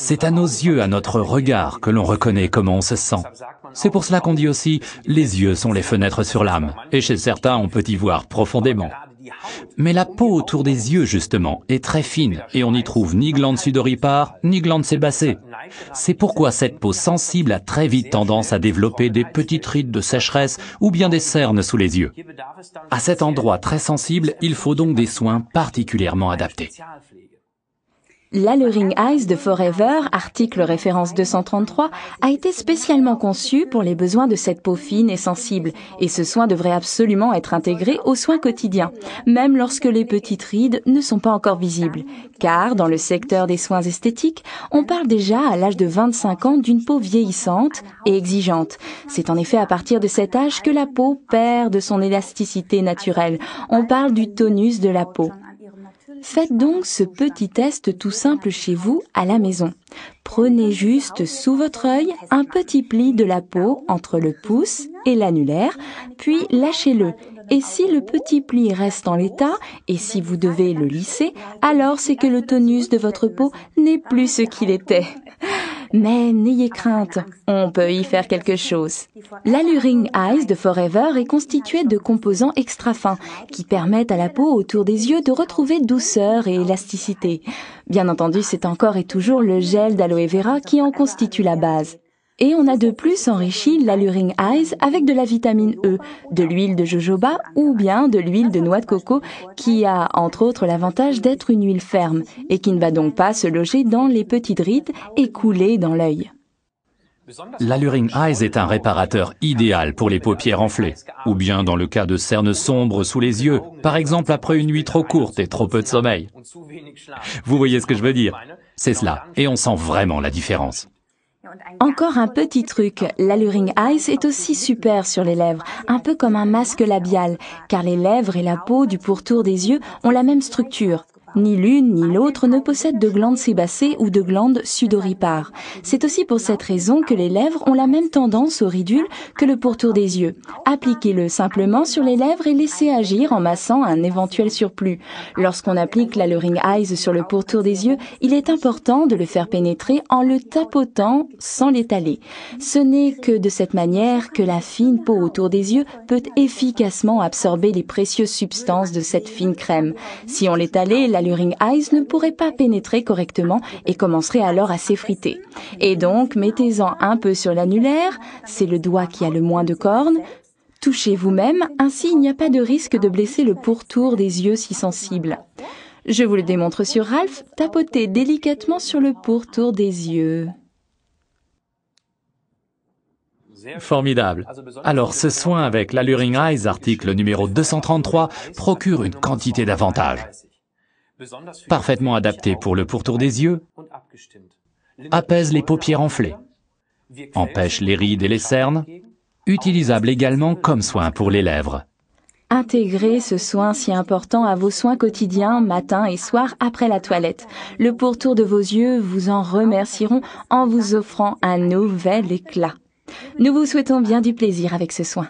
C'est à nos yeux, à notre regard, que l'on reconnaît comment on se sent. C'est pour cela qu'on dit aussi « les yeux sont les fenêtres sur l'âme », et chez certains on peut y voir profondément. Mais la peau autour des yeux, justement, est très fine, et on n'y trouve ni glande sudoripare, ni glande sébacée. C'est pourquoi cette peau sensible a très vite tendance à développer des petites rides de sécheresse ou bien des cernes sous les yeux. À cet endroit très sensible, il faut donc des soins particulièrement adaptés. L'Alluring Eyes de Forever, article référence 233, a été spécialement conçu pour les besoins de cette peau fine et sensible, et ce soin devrait absolument être intégré aux soins quotidiens, même lorsque les petites rides ne sont pas encore visibles. Car, dans le secteur des soins esthétiques, on parle déjà à l'âge de 25 ans d'une peau vieillissante et exigeante. C'est en effet à partir de cet âge que la peau perd de son élasticité naturelle. On parle du tonus de la peau. Faites donc ce petit test tout simple chez vous à la maison. Prenez juste sous votre œil un petit pli de la peau entre le pouce et l'annulaire, puis lâchez-le. Et si le petit pli reste en l'état, et si vous devez le lisser, alors c'est que le tonus de votre peau n'est plus ce qu'il était. Mais n'ayez crainte, on peut y faire quelque chose. L'Alluring Eyes de Forever est constitué de composants extra fins qui permettent à la peau autour des yeux de retrouver douceur et élasticité. Bien entendu, c'est encore et toujours le gel d'aloe vera qui en constitue la base. Et on a de plus enrichi l'Alluring Eyes avec de la vitamine E, de l'huile de jojoba ou bien de l'huile de noix de coco qui a entre autres l'avantage d'être une huile ferme et qui ne va donc pas se loger dans les petites rides et couler dans l'œil. L'Alluring Eyes est un réparateur idéal pour les paupières enflées, ou bien dans le cas de cernes sombres sous les yeux, par exemple après une nuit trop courte et trop peu de sommeil. Vous voyez ce que je veux dire? C'est cela, et on sent vraiment la différence. Encore un petit truc, l'Alluring Eyes est aussi super sur les lèvres, un peu comme un masque labial, car les lèvres et la peau du pourtour des yeux ont la même structure. Ni l'une ni l'autre ne possèdent de glandes sébacées ou de glandes sudoripares. C'est aussi pour cette raison que les lèvres ont la même tendance au ridule que le pourtour des yeux. Appliquez-le simplement sur les lèvres et laissez agir en massant un éventuel surplus. Lorsqu'on applique l'Alluring Eyes sur le pourtour des yeux, il est important de le faire pénétrer en le tapotant sans l'étaler. Ce n'est que de cette manière que la fine peau autour des yeux peut efficacement absorber les précieuses substances de cette fine crème. Si on l'étalait, l'Alluring Eyes ne pourrait pas pénétrer correctement et commencerait alors à s'effriter. Et donc, mettez-en un peu sur l'annulaire, c'est le doigt qui a le moins de cornes. Touchez vous-même, ainsi il n'y a pas de risque de blesser le pourtour des yeux si sensible. Je vous le démontre sur Ralph, tapotez délicatement sur le pourtour des yeux. Formidable. Alors ce soin avec l'Alluring Eyes, article numéro 233, procure une quantité d'avantages. Parfaitement adapté pour le pourtour des yeux, apaise les paupières enflées, empêche les rides et les cernes, utilisable également comme soin pour les lèvres. Intégrez ce soin si important à vos soins quotidiens, matin et soir après la toilette. Le pourtour de vos yeux vous en remercieront en vous offrant un nouvel éclat. Nous vous souhaitons bien du plaisir avec ce soin.